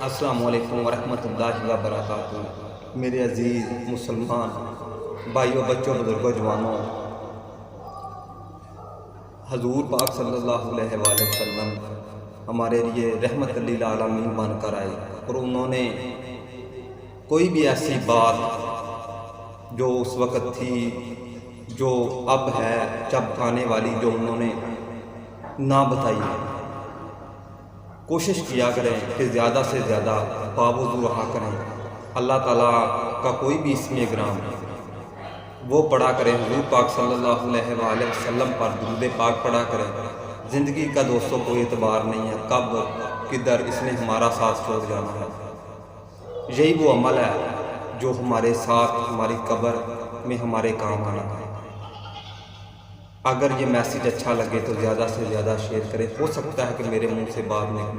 السلام علیکم ورحمۃ اللہ وبرکاتہ۔ میرے عزیز مسلمان بھائیوں، بچوں، بزرگوں، جوانوں، حضور پاک صلی اللہ علیہ وآلہ وسلم ہمارے لیے رحمت للعالمین بن کر آئے، اور انہوں نے کوئی بھی ایسی بات جو اس وقت تھی، جو اب ہے چبکانے والی، جو انہوں نے نہ بتائی۔ کوشش کیا کریں کہ زیادہ سے زیادہ باوضو رہا کریں، اللہ تعالیٰ کا کوئی بھی اسم گرام وہ پڑھا کریں، حضور پاک صلی اللہ علیہ وآلہ وسلم پر درود پاک پڑھا کریں۔ زندگی کا دوستوں کوئی اعتبار نہیں ہے، کب کدھر اس نے ہمارا ساتھ چھوڑ جانا ہے۔ یہی وہ عمل ہے جو ہمارے ساتھ ہماری قبر میں ہمارے کام آنا ہے۔ اگر یہ میسیج اچھا لگے تو زیادہ سے زیادہ شیئر کریں، ہو سکتا ہے کہ میرے منہ سے بات نکلے۔